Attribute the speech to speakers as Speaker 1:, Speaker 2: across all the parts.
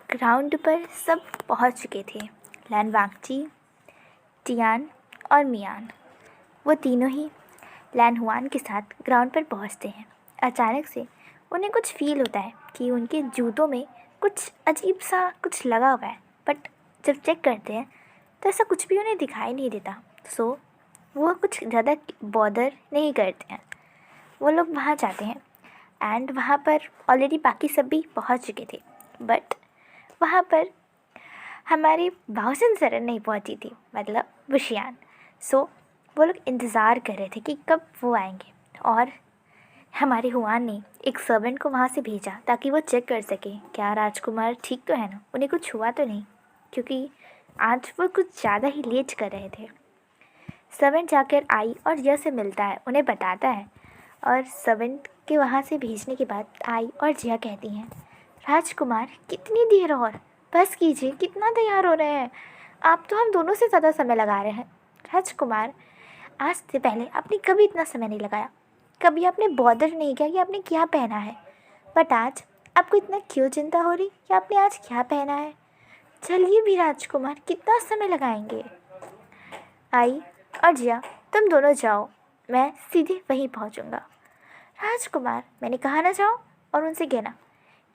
Speaker 1: Ground पर सब पहुंच चुके थे। लैन वांगची, टियान और मियान, वो तीनों ही लैन हुआन के साथ ग्राउंड पर पहुंचते हैं। अचानक से उन्हें कुछ फील होता है कि उनके जूतों में कुछ अजीब सा कुछ लगा हुआ है, बट जब चेक करते हैं तो ऐसा कुछ भी उन्हें दिखाई नहीं देता। सो वो कुछ ज़्यादा बॉदर नहीं करते हैं। वो लोग वहाँ जाते हैं एंड वहाँ पर ऑलरेडी बाकी सब भी पहुँच चुके थे, बट वहाँ पर हमारी बाउसन सरन नहीं पहुँची थी, मतलब बुशियान। सो वो लोग इंतज़ार कर रहे थे कि कब वो आएंगे, और हमारे हुआन ने एक सर्वेंट को वहाँ से भेजा ताकि वो चेक कर सके क्या राजकुमार ठीक तो है ना, उन्हें कुछ हुआ तो नहीं, क्योंकि आज वो कुछ ज़्यादा ही लेट कर रहे थे। सर्वेंट जाकर आई और जिया से मिलता है, उन्हें बताता है, और सर्वेंट के वहाँ से भेजने के बाद आई और जिया कहती हैं, राजकुमार कितनी देर और, बस कीजिए, कितना तैयार हो रहे हैं आप, तो हम दोनों से ज़्यादा समय लगा रहे हैं। राजकुमार, आज से पहले आपने कभी इतना समय नहीं लगाया, कभी आपने बॉदर नहीं किया कि आपने क्या पहना है, बट आज आपको इतना क्यों चिंता हो रही कि आपने आज क्या पहना है। चलिए भी राजकुमार, कितना समय लगाएंगे। आई और जिया, तुम दोनों जाओ, मैं सीधे वहीं पहुंचूंगा। राजकुमार, मैंने कहा ना जाओ, और उनसे कहना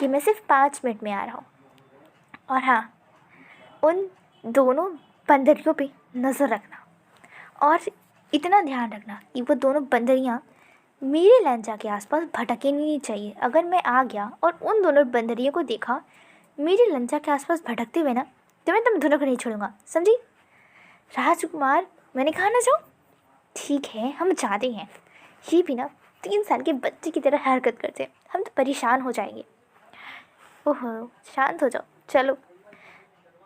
Speaker 1: कि मैं सिर्फ 5 मिनट में आ रहा हूँ। और हाँ, उन दोनों बंदरियों पे नज़र रखना, और इतना ध्यान रखना कि वो दोनों बंदरियाँ मेरे लंचा के आसपास भटके नहीं चाहिए। अगर मैं आ गया और उन दोनों बंदरियों को देखा मेरे लंचा के आसपास भटकते हुए ना, तो मैं तुम दोनों को नहीं छोड़ूंगा, समझी। राजकुमार, मैंने कहा ना जाओ। ठीक है, हम जाते हैं। ये भी ना 3 साल के बच्चे की तरह हरकत करते, हम तो परेशान हो जाएंगे। ओहो, शांत हो जाओ, चलो।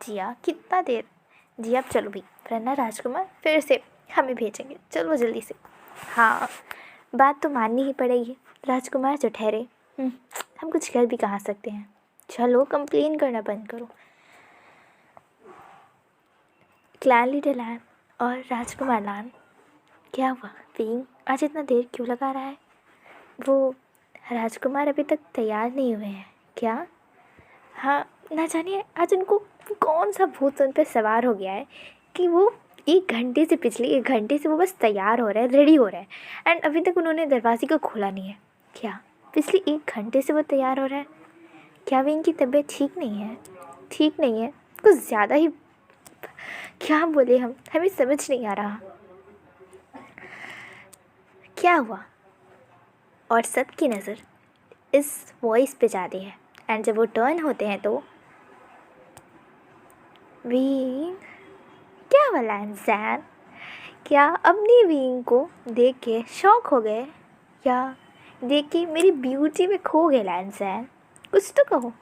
Speaker 1: जिया, कितना देर। जी अब चलो भी, वरना राजकुमार फिर से हमें भेजेंगे, चलो जल्दी से। हाँ, बात तो माननी ही पड़ेगी, राजकुमार जो ठहरे। हम कुछ कर भी कहाँ सकते हैं, चलो कंप्लेन करना बंद करो। क्लैन लीडर लैन और राजकुमार लैन, क्या हुआ पिंग, आज इतना देर क्यों लगा रहा है। वो राजकुमार अभी तक तैयार नहीं हुए हैं क्या। हाँ, ना जानिए आज उनको कौन सा भूत उन पर सवार हो गया है कि वो पिछले 1 घंटे से वो बस तैयार हो रहा है, रेडी हो रहा है, एंड अभी तक उन्होंने दरवाजे को खोला नहीं है। क्या पिछले 1 घंटे से वो तैयार हो रहा है। क्या वे इनकी तबीयत ठीक नहीं है। ठीक नहीं है, कुछ ज़्यादा ही, क्या बोले हम, हमें समझ नहीं आ रहा क्या हुआ। और सबकी नज़र इस वॉइस पे जाती है, एंड जब वो टर्न होते हैं तो विंग, क्या वाला इंसान, क्या अपनी विंग को देख के शौक हो गए, या देख के मेरी ब्यूटी में खो गए इंसान, कुछ तो कहो।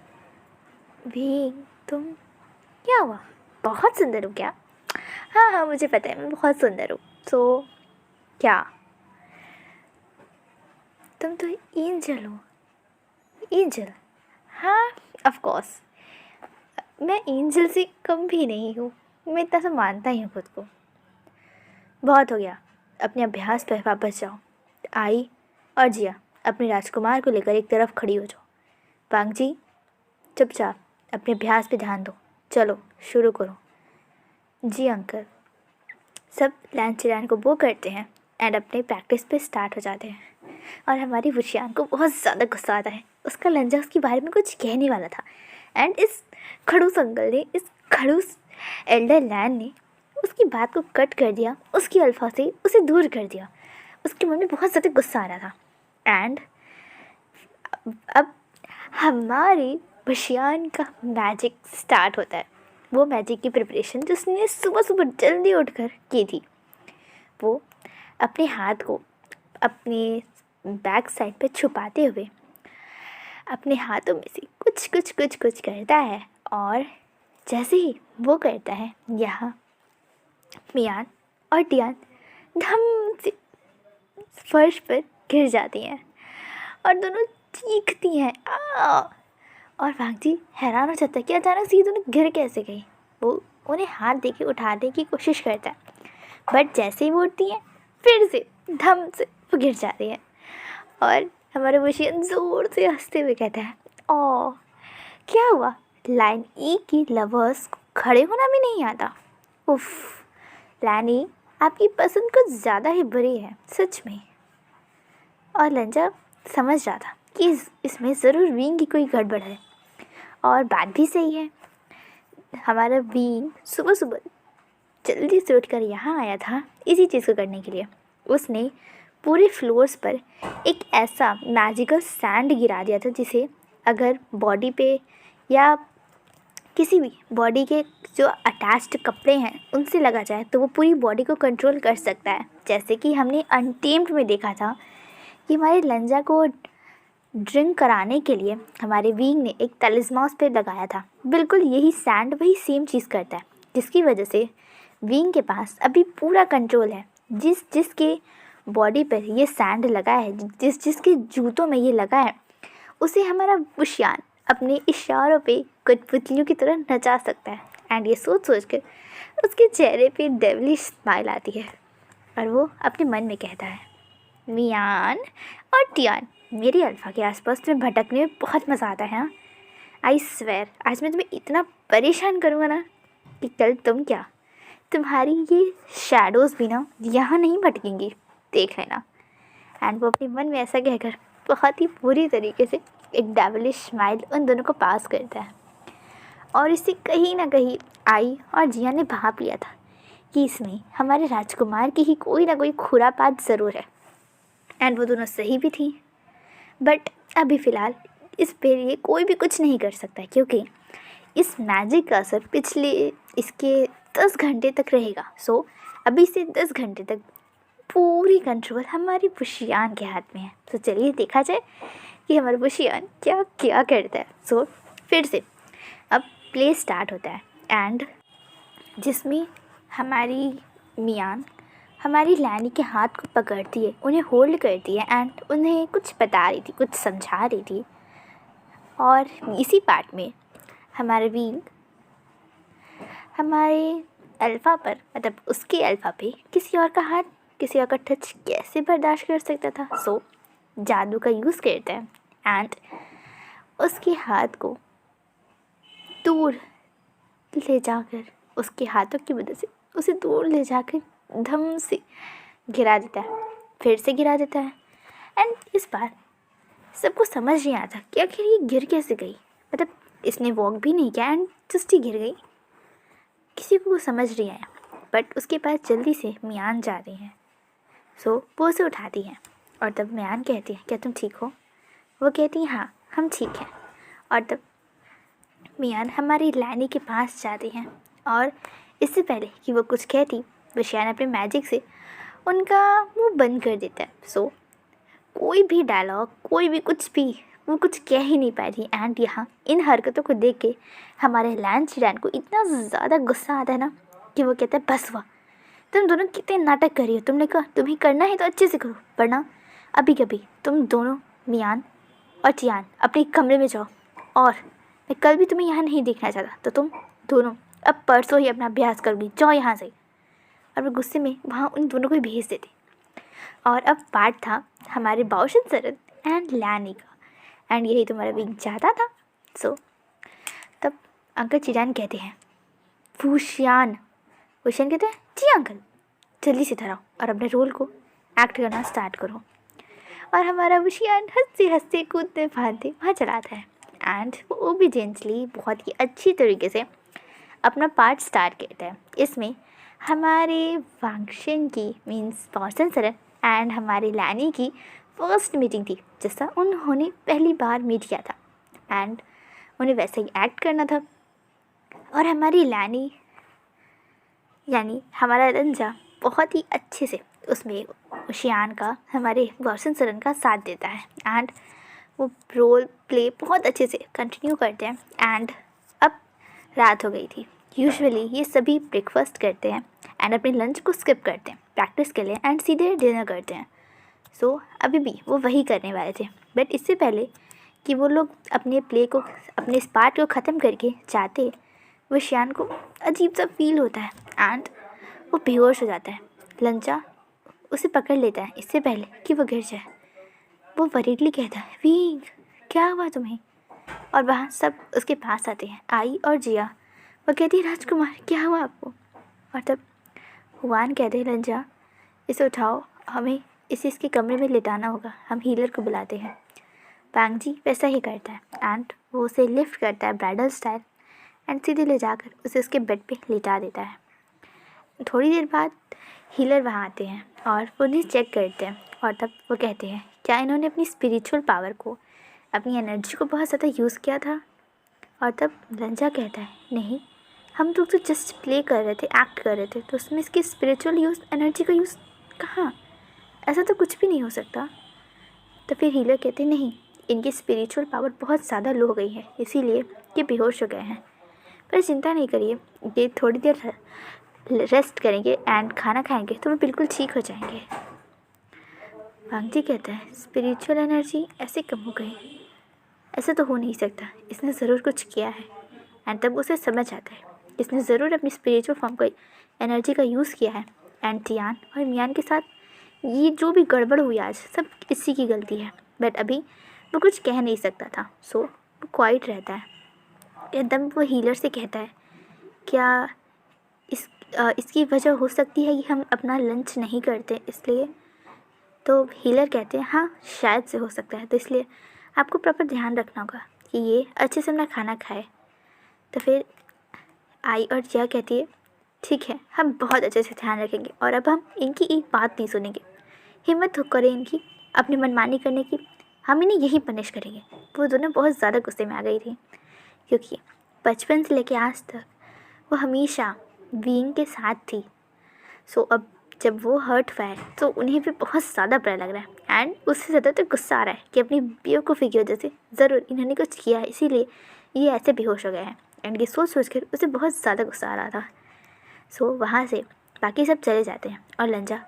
Speaker 1: विंग, तुम, क्या हुआ, बहुत सुंदर हो क्या। हाँ हाँ, मुझे पता है मैं बहुत सुंदर हूँ। तो क्या तुम तो एंजल हो। एंजल, हाँ ऑफ कोर्स, मैं एंजल से कम भी नहीं हूँ, मैं इतना सा मानता ही हूँ खुद को। बहुत हो गया, अपने अभ्यास पर वापस जाओ। आई और जिया अपने राजकुमार को लेकर एक तरफ खड़ी हो जाओ। वांगजी, चुपचाप अपने अभ्यास पे ध्यान दो, चलो शुरू करो। जी अंकल। सब लैन चिरान को वो करते हैं एंड अपने प्रैक्टिस पे स्टार्ट हो जाते हैं। और हमारी बुशियान को बहुत ज़्यादा गुस्सा आता है, उसका लंजा उसके बारे में कुछ कहने वाला था, एंड इस खड़ूस अंकल ने, इस खड़ूस एल्डर लैन ने उसकी बात को कट कर दिया, उसकी अल्फा से उसे दूर कर दिया। उसके मन में बहुत ज़्यादा गुस्सा आ रहा था। एंड अब हमारी बुशियान का मैजिक स्टार्ट होता है। वो मैजिक की प्रिपरेशन जो उसने सुबह सुबह जल्दी उठकर की थी, वो अपने हाथ को अपने बैक साइड पे छुपाते हुए अपने हाथों में से कुछ कुछ कुछ कुछ करता है, और जैसे ही वो करता है, यहाँ मियान और टियान धम से फर्श पर गिर जाती हैं और दोनों चीखती हैं आ। और वांगजी हैरान हो जाता है कि अचानक से ये दोनों गिर कैसे गई। वो उन्हें हाथ देके उठाने की कोशिश करता है, बट जैसे ही वो उठती हैं फिर से धम से वो गिर जाती है। और हमारा बुशियन ज़ोर से हंसते हुए कहता है, ओ क्या हुआ, लाइन ई की लवर्स को खड़े होना भी नहीं आता। उफ, लाइन ई आपकी पसंद कुछ ज़्यादा ही बुरी है सच में। और लंजा समझ रहा था कि इसमें ज़रूर विंग की कोई गड़बड़ है। और बात भी सही है, हमारा विंग सुबह सुबह जल्दी से उठकर यहाँ आया था इसी चीज़ को करने के लिए। उसने पूरे फ्लोर्स पर एक ऐसा मैजिकल सैंड गिरा दिया था जिसे अगर बॉडी पे या किसी भी बॉडी के जो अटैच्ड कपड़े हैं उनसे लगा जाए तो वो पूरी बॉडी को कंट्रोल कर सकता है। जैसे कि हमने अनटेम्ड में देखा था कि हमारे लंजा को ड्रिंक कराने के लिए हमारे विंग ने एक तलिस्मा उस पर लगाया था। बिल्कुल यही सैंड वही सेम चीज़ करता है, जिसकी वजह से विंग के पास अभी पूरा कंट्रोल है। जिसके बॉडी पर ये सैंड लगा है, जिसके जूतों में ये लगा है, उसे हमारा बुशियान अपने इशारों पे कठपुतलियों की तरह नचा सकता है। एंड ये सोच सोच कर उसके चेहरे पे डेविलिश स्माइल आती है और वो अपने मन में कहता है, मियान और टियान, मेरी अल्फ़ा के आसपास तुम्हें भटकने में बहुत मज़ा आता है। हाँ, आई स्वेयर आज मैं तुम्हें इतना परेशान करूँगा ना कि कल तुम क्या, तुम्हारी ये शैडोज़ भी ना यहाँ नहीं भटकेंगी, देख लेना। एंड वो अपने मन में ऐसा कहकर बहुत ही पूरी तरीके से एक डेविलिश स्माइल उन दोनों को पास करता है। और इससे कहीं ना कहीं आई और जिया ने भाप लिया था कि इसमें हमारे राजकुमार की ही कोई ना कोई खुरापात ज़रूर है। एंड वो दोनों सही भी थी। बट अभी फ़िलहाल इस पर ये कोई भी कुछ नहीं कर सकता क्योंकि इस मैजिक का असर पिछले इसके 10 घंटे तक रहेगा। सो अभी से 10 घंटे तक पूरी कंट्रोल हमारी बुशियान के हाथ में है। तो चलिए देखा जाए कि हमारा बुशियान क्या क्या करता है। सो फिर से अब प्ले स्टार्ट होता है एंड जिसमें हमारी मियान हमारी लैनी के हाथ को पकड़ती है, उन्हें होल्ड करती है एंड उन्हें कुछ बता रही थी, कुछ समझा रही थी। और इसी पार्ट में हमारे विंग हमारे अल्फ़ा पर, मतलब उसके अल्फ़ा पे किसी और का हाथ, किसी और का टच कैसे बर्दाश्त कर सकता था। सो जादू का यूज़ करता है एंड उसके हाथ को दूर ले जाकर, उसके हाथों की वजह से उसे दूर ले जाकर धम से गिरा देता है, फिर से गिरा देता है। एंड इस बार सबको समझ नहीं आता कि आखिर ये गिर कैसे गई, मतलब इसने वॉक भी नहीं किया एंड जस्ट ही गिर गई। किसी को वो समझ नहीं आया। बट उसके पास जल्दी से मियान जा रही हैं। सो वो उसे उठाती हैं और तब मियान कहती है, क्या तुम ठीक हो? वो कहती है, हाँ हम ठीक हैं। और तब मियान हमारी लैनी के पास जाती हैं और इससे पहले कि वो कुछ कहती, बुशियान अपने मैजिक से उनका मुंह बंद कर देता है। सो कोई भी डायलॉग, कोई भी कुछ भी, वो कुछ कह ही नहीं पाई थी। एंड यहाँ इन हरकतों को देख के हमारे लैन चिरान को इतना ज़्यादा गुस्सा आता है ना कि वो कहता है, बस हुआ, तुम दोनों कितने नाटक कर रही हो, तुमने कहा तुम्हें करना है तो अच्छे से करो, वरना अभी कभी तुम दोनों मियान और चियान अपने कमरे में जाओ और मैं कल भी तुम्हें यहाँ नहीं देखना चाहता। तो तुम दोनों अब परसों ही अपना अभ्यास करोगी, जाओ यहाँ से। और वो गुस्से में वहाँ उन दोनों को ही भेज देती। और अब पार्ट था हमारे बाउशन सरद एंड लैनी का एंड यही तुम्हारा विंग चाहता था। सो तब अंकल चिरान कहते हैं, बुशियान कहते हैं, जी अंकल जल्दी से धराओ और अपने रोल को एक्ट करना स्टार्ट करो। और हमारा बुशियान हंसते हंसते कूदते फांदते वहाँ चलाता है एंड वो ओबीडियंटली बहुत ही अच्छी तरीके से अपना पार्ट स्टार्ट करता है। इसमें हमारे वांगशन की मीन्स बाउशन सरद एंड हमारी लैनी की फर्स्ट मीटिंग थी, जैसा उन्होंने पहली बार मीट किया था एंड उन्हें वैसे ही एक्ट करना था। और हमारी लैनी यानी हमारा रंजा बहुत ही अच्छे से उसमें बुशियान का, हमारे बाउशन सरद का साथ देता है एंड वो रोल प्ले बहुत अच्छे से कंटिन्यू करते हैं। एंड अब रात हो गई थी। यूजुअली ये सभी ब्रेकफास्ट करते हैं एंड अपने लंच को स्किप करते हैं प्रैक्टिस के लिए एंड सीधे डिनर करते हैं। सो अभी भी वो वही करने वाले थे। बट इससे पहले कि वो लोग अपने प्ले को, अपने इस पार्ट को ख़त्म करके जाते, बुशियान को अजीब सा फील होता है एंड वो बेहोश हो जाता है। लंचा उसे पकड़ लेता है इससे पहले कि वो गिर जाए। वो वरीडली कहता है, विंग क्या हुआ तुम्हें? और वहाँ सब उसके पास आते हैं, आई और जिया। वो कहती है, राजकुमार क्या हुआ आपको? और तब हुआन कहते हैं, लंजा इसे उठाओ, हमें इसे इसके कमरे में लिटाना होगा, हम हीलर को बुलाते हैं। वांग जी वैसा ही करता है एंड वो उसे लिफ्ट करता है ब्राइडल स्टाइल एंड सीधे ले जाकर उसे उसके बेड पे लिटा देता है। थोड़ी देर बाद हीलर वहाँ आते हैं और वो उन्हें चेक करते हैं और तब वो कहते हैं, क्या इन्होंने अपनी स्पिरिचुअल पावर को, अपनी एनर्जी को बहुत ज़्यादा यूज़ किया था? और तब लंजा कहता है, नहीं, हम तो जस्ट प्ले कर रहे थे, एक्ट कर रहे थे, तो उसमें इसकी स्पिरिचुअल यूज़, एनर्जी का यूज़ कहाँ? ऐसा तो कुछ भी नहीं हो सकता। तो फिर हीलर कहते, नहीं, इनकी स्पिरिचुअल पावर बहुत ज़्यादा लो हो गई है, इसीलिए ये बेहोश हो गए हैं। पर चिंता नहीं करिए, ये थोड़ी देर रेस्ट करेंगे एंड खाना खाएंगे तो वो बिल्कुल ठीक हो जाएंगे। वांग जी कहता है, स्पिरिचुअल एनर्जी ऐसे कम हो गई, ऐसा तो हो नहीं सकता, इसने ज़रूर कुछ किया है। एंड तब उसे समझ आता है, इसने ज़रूर अपनी स्पिरिचुअल फॉर्म को, एनर्जी का यूज़ किया है। एंड टियान और मियान के साथ ये जो भी गड़बड़ हुई आज, सब इसी की गलती है। बट अभी वो कुछ कह नहीं सकता था, सो वो क्वाइट रहता है। एकदम वो हीलर से कहता है, क्या इसकी वजह हो सकती है कि हम अपना लंच नहीं करते इसलिए? तो हीलर कहते हैं, हाँ शायद से हो सकता है, तो इसलिए आपको प्रॉपर ध्यान रखना होगा कि ये अच्छे से अपना खाना खाए। तो फिर आई और जिया कहती है, ठीक है, हम बहुत अच्छे से ध्यान रखेंगे और अब हम इनकी एक बात नहीं सुनेंगे। हिम्मत करें इनकी अपनी मनमानी करने की, हम इन्हें यही पनिश करेंगे। वो दोनों बहुत ज़्यादा गुस्से में आ गई थी क्योंकि बचपन से लेकर आज तक वो हमेशा वीइंग के साथ थी। सो अब जब वो हर्ट हुआ है तो उन्हें भी बहुत ज़्यादा बुरा लग रहा है एंड उससे ज़्यादा तो गुस्सा आ रहा है कि अपनी बेवकूफ़ी की वजह से ज़रूर इन्होंने कुछ किया है, इसीलिए ये ऐसे बेहोश हो गए हैं। एंड ये सोच कर उसे बहुत ज़्यादा गुस्सा आ रहा था। सो वहाँ से बाकी सब चले जाते हैं और लंजा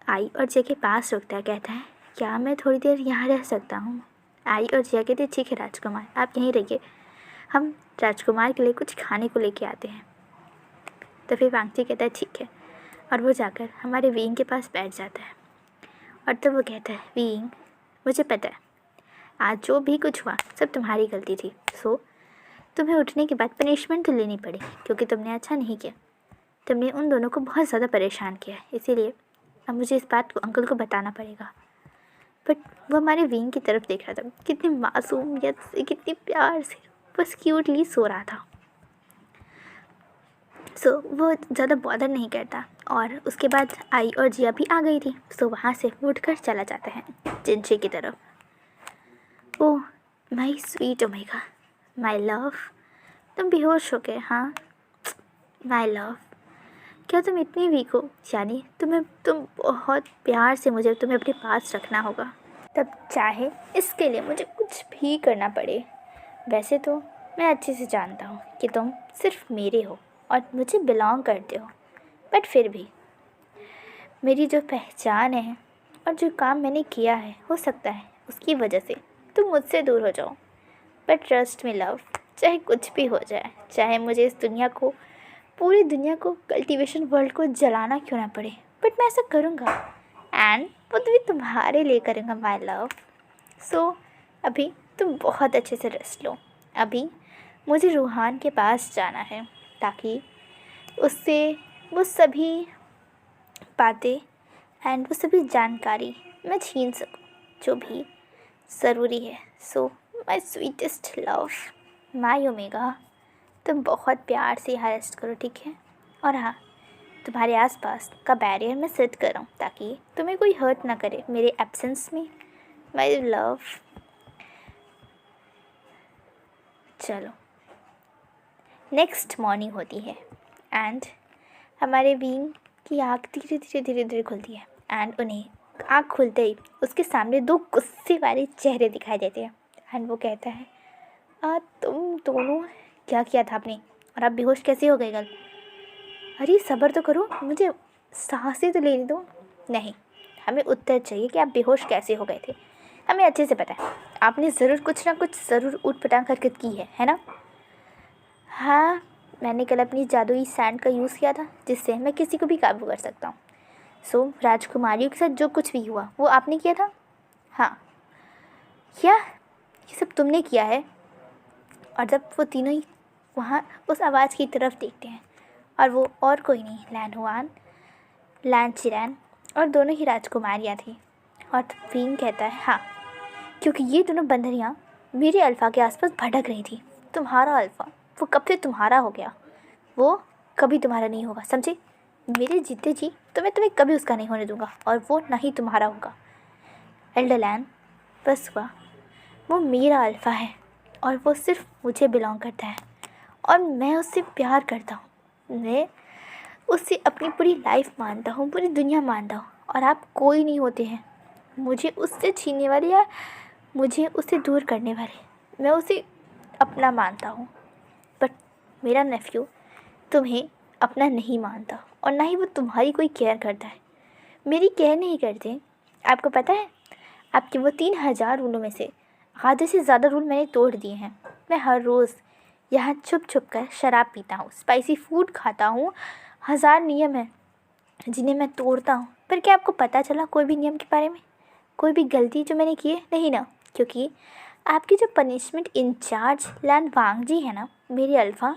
Speaker 1: आई और जिया के पास रुकता है, कहता है, क्या मैं थोड़ी देर यहाँ रह सकता हूँ? आई और जिया कहते, ठीक है राजकुमार, आप यहीं रहिए, हम राजकुमार के लिए कुछ खाने को लेके आते हैं। तो फिर वांग जी कहता है, ठीक है, और वो जाकर हमारे वीइंग के पास बैठ जाता है। और तब वो कहता है, वीइंग, मुझे पता है आज जो भी कुछ हुआ सब तुम्हारी गलती थी। सो तुम्हें उठने के बाद पनिशमेंट तो लेनी पड़ी क्योंकि तुमने अच्छा नहीं किया, तुमने उन दोनों को बहुत ज़्यादा परेशान किया, इसीलिए अब मुझे इस बात को अंकल को बताना पड़ेगा। बट वो हमारे वीइंग की तरफ देख रहा था, कितनी मासूमियत से, कितनी प्यार से, बस क्यूटली सो रहा था। सो वो ज़्यादा बॉदर नहीं करता। और उसके बाद आई और जिया भी आ गई थी। सो वहाँ से वो उठकर चला जाता है जिनसे की तरफ। Oh my sweet omega, my love, तुम बेहोश हो गए? हाँ माय लव, क्या तुम इतनी वीक हो? यानी तुम बहुत प्यार से मुझे तुम्हें अपने पास रखना होगा, तब चाहे इसके लिए मुझे कुछ भी करना पड़े। वैसे तो मैं अच्छे से जानता हूँ कि तुम सिर्फ मेरे हो और मुझे बिलोंग करते हो, बट फिर भी मेरी जो पहचान है और जो काम मैंने किया है, हो सकता है उसकी वजह से तुम मुझसे दूर हो जाओ। बट ट्रस्ट मी लव, चाहे कुछ भी हो जाए, चाहे मुझे इस दुनिया को, पूरी दुनिया को, कल्टीवेशन वर्ल्ड को जलाना क्यों ना पड़े, बट मैं ऐसा करूँगा एंड वो भी तुम्हारे लिए करूँगा माय लव। सो अभी तुम बहुत अच्छे से रेस्ट लो। अभी मुझे रूहान के पास जाना है ताकि उससे वो सभी बातें एंड वो सभी जानकारी मैं छीन सकूं जो भी ज़रूरी है। So my sweetest love, my omega, तुम बहुत प्यार से यहाँ रेस्ट करो, ठीक है? और हाँ, तुम्हारे आसपास का बैरियर मैं सेट कर रहा हूँ ताकि तुम्हें कोई हर्ट ना करे मेरे एब्सेंस में, माय लव। चलो, नेक्स्ट मॉर्निंग होती है एंड हमारे वीइंग की आँख धीरे धीरे धीरे धीरे खुलती है एंड उन्हें आँख खुलते ही उसके सामने दो गुस्से वाले चेहरे दिखाई देते हैं एंड वो कहता है, तुम दोनों क्या किया था आपने और आप बेहोश कैसे हो गए कल? अरे सब्र तो करो, मुझे सांसें तो लेने दो। नहीं, हमें उत्तर चाहिए कि आप बेहोश कैसे हो गए थे। हमें अच्छे से पता है आपने ज़रूर कुछ ना कुछ ज़रूर ऊटपटांग हरकत की है ना? हाँ, मैंने कल अपनी जादुई सैंड का यूज़ किया था जिससे मैं किसी को भी काबू कर सकता हूँ। सो राजकुमारियों के साथ जो कुछ भी हुआ वो आपने किया था? हाँ। क्या ये सब तुमने किया है? और जब वो तीनों ही वहाँ उस आवाज़ की तरफ देखते हैं और वो और कोई नहीं लैन हुआन, लैन चिरैन और दोनों ही राजकुमारियाँ थी। और फिंग कहता है हाँ, क्योंकि ये दोनों बंदरियाँ मेरे अल्फ़ा के आसपास भटक रही थी। तुम्हारा अल्फ़ा वो कब से तुम्हारा हो गया, वो कभी तुम्हारा नहीं होगा, समझे? मेरे जीते जी तो मैं तुम्हें कभी उसका नहीं होने दूंगा और वो ना ही तुम्हारा होगा। एल्डरलैन बस हुआ, वो मेरा अल्फ़ा है और वो सिर्फ मुझे बिलोंग करता है और मैं उससे प्यार करता हूँ। मैं उससे अपनी पूरी लाइफ मानता हूँ, पूरी दुनिया मानता हूँ और आप कोई नहीं होते हैं मुझे उससे छीनने वाले या मुझे उससे दूर करने वाले। मैं उसे अपना मानता हूँ, बट मेरा नेफ्यू तुम्हें अपना नहीं मानता और ना ही वो तुम्हारी कोई केयर करता है। मेरी केयर नहीं करते। आपको पता है, आपके वो 3000 रूलों में से आधे से ज़्यादा रूल मैंने तोड़ दिए हैं। मैं हर रोज़ यहाँ छुप छुप कर शराब पीता हूँ, स्पाइसी फूड खाता हूँ। 1000 नियम हैं जिन्हें मैं तोड़ता हूँ, पर क्या आपको पता चला कोई भी नियम के बारे में, कोई भी गलती जो मैंने की है? नहीं ना, क्योंकि आपकी जो पनिशमेंट इंचार्ज लैन वांग जी है ना, मेरे अल्फ़ा,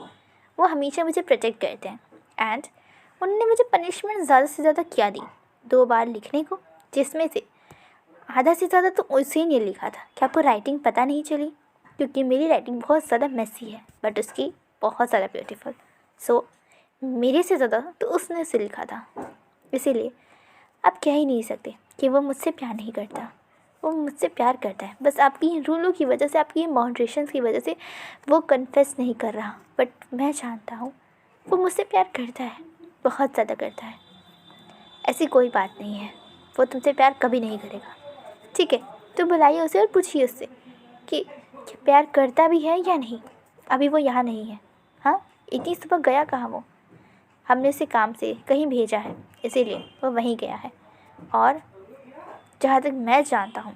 Speaker 1: वो हमेशा मुझे प्रोटेक्ट करते हैं एंड उन्होंने मुझे पनिशमेंट ज़्यादा से ज़्यादा क्या दी, 2 बार लिखने को, जिसमें से आधा से ज़्यादा तो उसे ने लिखा था। क्या आपको राइटिंग पता नहीं चली? क्योंकि मेरी राइटिंग बहुत ज़्यादा मेसी है बट उसकी बहुत ज़्यादा ब्यूटीफुल। सो मेरे से ज़्यादा तो उसने उसे लिखा था, इसीलिए आप कह ही नहीं सकते कि वो मुझसे प्यार नहीं करता। वो मुझसे प्यार करता है, बस आपकी रूलों की वजह से, आपकी मॉडरेशंस की वजह से वो कन्फेस नहीं कर रहा। बट मैं जानता हूँ वो मुझसे प्यार करता है, बहुत ज़्यादा करता है। ऐसी कोई बात नहीं है, वो तुमसे प्यार कभी नहीं करेगा। ठीक है, तो बुलाइए उसे और पूछिए उससे कि प्यार करता भी है या नहीं। अभी वो यहाँ नहीं है। हाँ, इतनी सुबह गया कहाँ वो? हमने उसे काम से कहीं भेजा है, इसीलिए वो वहीं गया है। और जहाँ तक मैं जानता हूँ,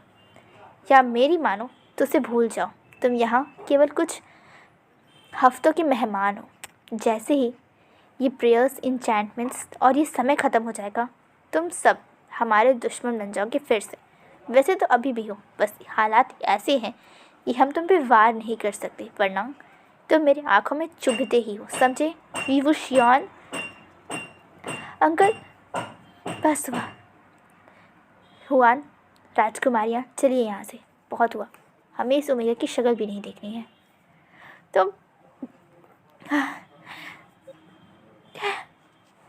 Speaker 1: या मेरी मानो तो उसे भूल जाओ। तुम यहाँ केवल कुछ हफ्तों के मेहमान हो। जैसे ही ये प्रेयर्स, इंचैंटमेंट्स और ये समय ख़त्म हो जाएगा, तुम सब हमारे दुश्मन बन जाओगे फिर से। वैसे तो अभी भी हो, बस हालात ऐसे हैं कि हम तुम पे वार नहीं कर सकते, वरना तुम मेरे आँखों में चुभते ही हो, समझे? वी वो शियान अंकल, बस हुआ। हुआन, राजकुमारियाँ, चलिए यहाँ से, बहुत हुआ। हमें इस ओमेगा की शक्ल भी नहीं देखनी है। तो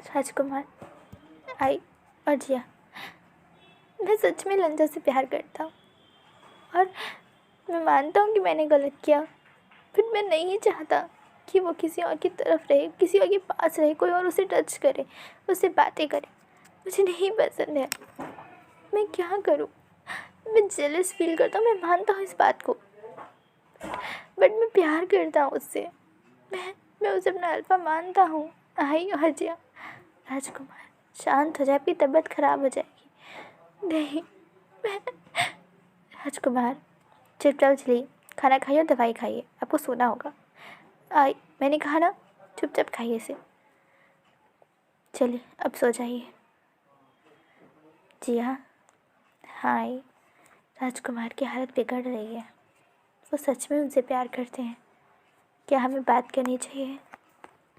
Speaker 1: राजकुमार आई और जिया, मैं सच में लंजा से प्यार करता हूँ और मैं मानता हूँ कि मैंने गलत किया, फिर मैं नहीं चाहता कि वो किसी और की तरफ रहे, किसी और के पास रहे, कोई और उसे टच करे, उससे बातें करे। मुझे नहीं पसंद है। मैं क्या करूँ? मैं जेलस फील करता हूँ, मैं मानता हूँ इस बात को, बट मैं प्यार करता हूँ उससे। मैं उसे अपना अल्फा मानता हूँ। आई और जिया, राजकुमार शांत हो जाए, आपकी तबीयत ख़राब हो जाएगी। नहीं, मैं राजकुमार चुपचाप चलिए, खाना खाइए और दवाई खाइए, आपको सोना होगा। आई, मैंने कहा ना, चुपचाप खाइए इसे। चलिए अब सो जाइए। जी हाँ। हाय, राजकुमार की हालत बिगड़ रही है। वो सच में उनसे प्यार करते हैं। क्या हमें बात करनी चाहिए?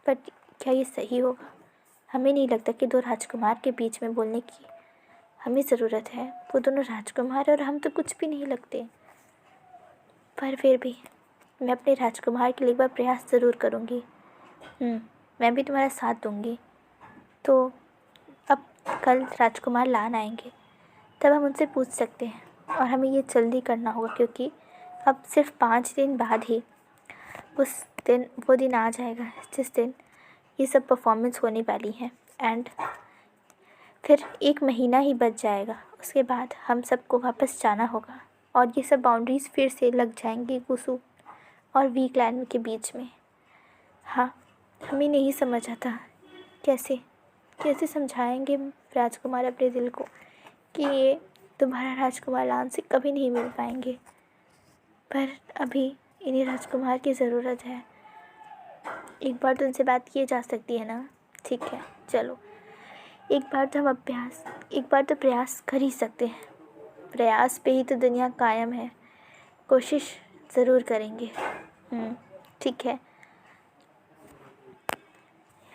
Speaker 1: बट क्या ये सही होगा? हमें नहीं लगता कि 2 राजकुमार के बीच में बोलने की हमें ज़रूरत है। वो दोनों राजकुमार और हम तो कुछ भी नहीं लगते। पर फिर भी मैं अपने राजकुमार के लिए एक बार प्रयास ज़रूर करूँगी। मैं भी तुम्हारा साथ दूँगी। तो अब कल राजकुमार लान आएंगे, तब हम उनसे पूछ सकते हैं और हमें ये जल्दी करना होगा, क्योंकि अब सिर्फ 5 दिन बाद ही वो दिन आ जाएगा जिस दिन ये सब परफॉर्मेंस होने वाली है। एंड फिर 1 महीना ही बच जाएगा, उसके बाद हम सबको वापस जाना होगा और ये सब बाउंड्रीज़ फिर से लग जाएंगी गुसु और वी क्लैन के बीच में। हाँ, हमें नहीं समझ आता कैसे समझाएंगे राजकुमार अपने दिल को कि ये तुम्हारा राजकुमार लान से कभी नहीं मिल पाएंगे। पर अभी इन्हें राजकुमार की ज़रूरत है। एक बार तो उनसे बात की जा सकती है ना? ठीक है, चलो एक बार तो प्रयास कर ही सकते हैं। प्रयास पे ही तो दुनिया कायम है। कोशिश ज़रूर करेंगे। ठीक है।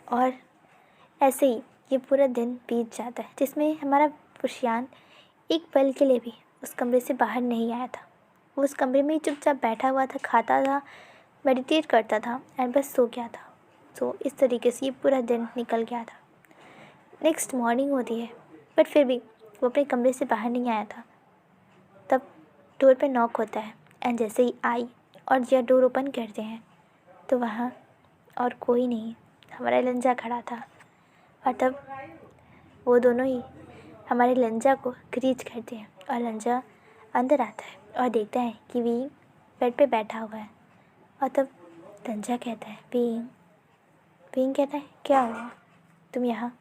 Speaker 1: और ऐसे ही ये पूरा दिन बीत जाता है जिसमें हमारा बुशियान एक पल के लिए भी उस कमरे से बाहर नहीं आया था। वो उस कमरे में ही चुपचाप बैठा हुआ था, खाता था, मेडिटेट करता था एंड बस सो गया था। सो इस तरीके से ये पूरा दिन निकल गया था। नेक्स्ट मॉर्निंग होती है बट फिर भी वो अपने कमरे से बाहर नहीं आया था। तब डोर पे नॉक होता है एंड जैसे ही आई और जिया डोर ओपन करते हैं तो वहाँ और कोई नहीं, हमारा लंजा खड़ा था। और तब वो दोनों ही हमारे लंजा को ग्रीच करते हैं और लंजा अंदर आता है और देखता है कि वीइंग बेड पे बैठा हुआ है। और तब लंजा कहता है वीइंग। वीइंग कहता है क्या हुआ, तुम यहाँ,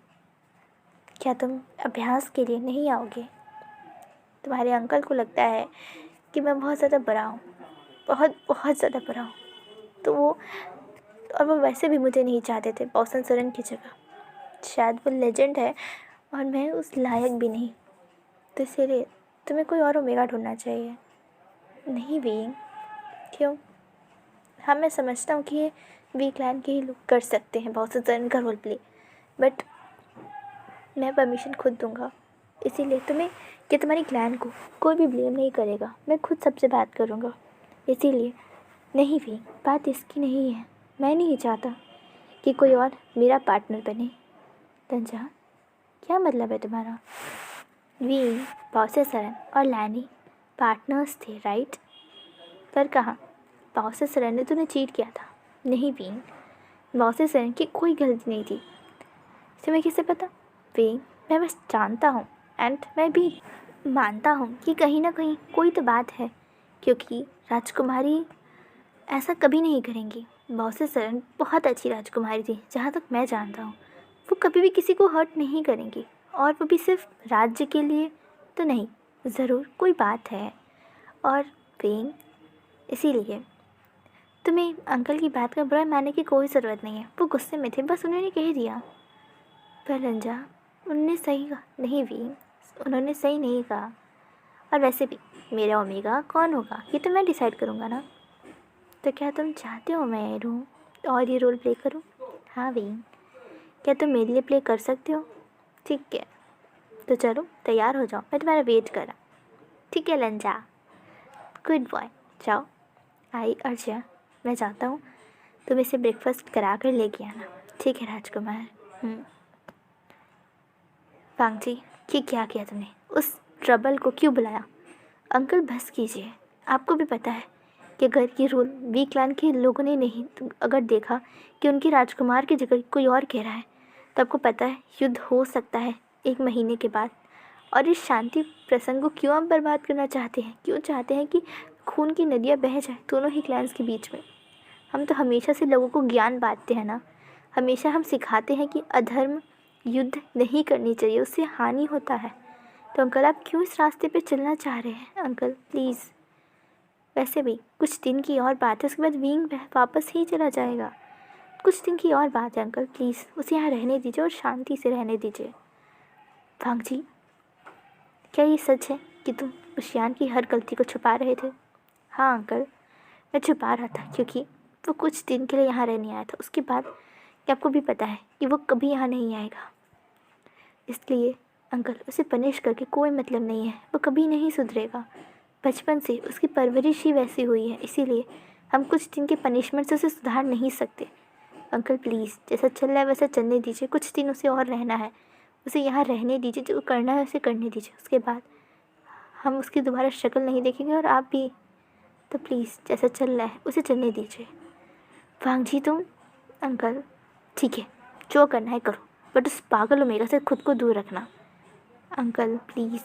Speaker 1: क्या तुम अभ्यास के लिए नहीं आओगे? तुम्हारे अंकल को लगता है कि मैं बहुत ज़्यादा बड़ा हूँ, बहुत बहुत ज़्यादा बड़ा हूँ। तो वो वैसे भी मुझे नहीं चाहते थे बॉसन सरन की जगह। शायद वो लेजेंड है और मैं उस लायक भी नहीं, तो इसीलिए तुम्हें कोई और ओमेगा ढूंढना चाहिए। नहीं वीइंग, क्यों? हाँ मैं समझता हूँ कि ये वीक लाइन के ही लोग कर सकते हैं बॉसन सरन का रोल प्ले, बट मैं परमिशन खुद दूंगा। इसीलिए तुम्हारी क्लैन को कोई भी ब्लेम नहीं करेगा, मैं खुद सबसे बात करूँगा। इसीलिए नहीं भी, बात इसकी नहीं है, मैं नहीं चाहता कि कोई और मेरा पार्टनर बने। तंजा, क्या मतलब है तुम्हारा? वी बॉसेस सरन और लैनी पार्टनर्स थे राइट? पर कहाँ? बॉसेस सरन ने तुम्हें चीट किया था। नहीं वी, बॉसेस सरन की कोई गलती नहीं थी। तुम्हें कैसे पता? वी, मैं बस जानता हूँ एंड मैं भी मानता हूँ कि कहीं ना कहीं कोई तो बात है, क्योंकि राजकुमारी ऐसा कभी नहीं करेंगी। बॉसेस सरन बहुत अच्छी राजकुमारी थी जहाँ तक मैं जानता हूँ। वो कभी भी किसी को हर्ट नहीं करेंगी, और वो भी सिर्फ राज्य के लिए तो नहीं, ज़रूर कोई बात है। और वेन, इसीलिए तुम्हें अंकल की बात का बुरा मानने की कोई ज़रूरत नहीं है। वो गुस्से में थे, बस उन्होंने कह दिया। पर रंजा, उन्होंने सही कहा। नहीं वीन, उन्होंने सही नहीं कहा। और वैसे भी मेरा ओमेगा कौन होगा ये तो मैं डिसाइड करूँगा ना। तो क्या तुम चाहते हो मैं रहूँ और ये रोल प्ले करूँ? हाँ वीन, क्या तुम मेरे लिए प्ले कर सकते हो? ठीक है, तो चलो तैयार हो जाओ, मैं तुम्हारा वेट कर रहा। ठीक है लंजा, गुड बॉय, जाओ। आई अर्जा, मैं चाहता हूँ तुम इसे ब्रेकफास्ट करा कर लेके आना। ठीक है राजकुमार। वांगजी, ये क्या किया तुमने? उस ट्रबल को क्यों बुलाया? अंकल बस कीजिए, आपको भी पता है कि घर की रूल वी क्लैन के लोगों ने नहीं, तो अगर देखा कि उनकी राजकुमार की जगह कोई और कह रहा है तो आपको पता है युद्ध हो सकता है 1 महीने के बाद। और इस शांति प्रसंग को क्यों आप बर्बाद करना चाहते हैं? क्यों चाहते हैं कि खून की नदियाँ बह जाए दोनों ही क्लैन्स के बीच में? हम तो हमेशा से लोगों को ज्ञान बांटते हैं ना, हमेशा हम सिखाते हैं कि अधर्म युद्ध नहीं करनी चाहिए, उससे हानि होता है। तो अंकल आप क्यों इस रास्ते पे चलना चाह रहे हैं? अंकल प्लीज़, वैसे भी कुछ दिन की और बात है, उसके बाद विंग वापस ही चला जाएगा। कुछ दिन की और बात है अंकल, प्लीज़ उसे यहाँ रहने दीजिए और शांति से रहने दीजिए। भांगजी, क्या ये सच है कि तुम उशियान की हर गलती को छुपा रहे थे? हाँ अंकल, मैं छुपा रहा था क्योंकि वो कुछ दिन के लिए यहाँ रहने आया था। उसके बाद आपको भी पता है कि वो कभी यहाँ नहीं आएगा। इसलिए अंकल, उसे पनिश करके कोई मतलब नहीं है, वो कभी नहीं सुधरेगा। बचपन से उसकी परवरिश ही वैसी हुई है, इसीलिए हम कुछ दिन के पनिशमेंट से उसे सुधार नहीं सकते। अंकल प्लीज़, जैसा चल रहा है वैसा चलने दीजिए, कुछ दिन उसे और रहना है, उसे यहाँ रहने दीजिए, जो करना है उसे करने दीजिए। उसके बाद हम उसकी दोबारा शक्ल नहीं देखेंगे और आप भी। तो प्लीज़ जैसा चल रहा है उसे चलने दीजिए। वांगजी तुम? अंकल ठीक है, जो करना है करो, बट उस पागल ओमेगा से खुद को दूर रखना। Uncle please.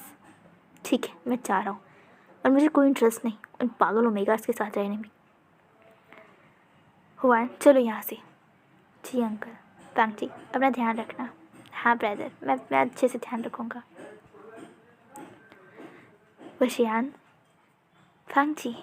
Speaker 1: ठीक है, मैं चाह रहा हूँ, और मुझे कोई इंटरेस्ट नहीं उन पागल ओमेगास के साथ रहने में। हुआ, चलो यहाँ से। जी अंकल। वांगजी, अपना ध्यान रखना। हाँ ब्रदर, मैं अच्छे से ध्यान रखूँगा। वशियान, वांगजी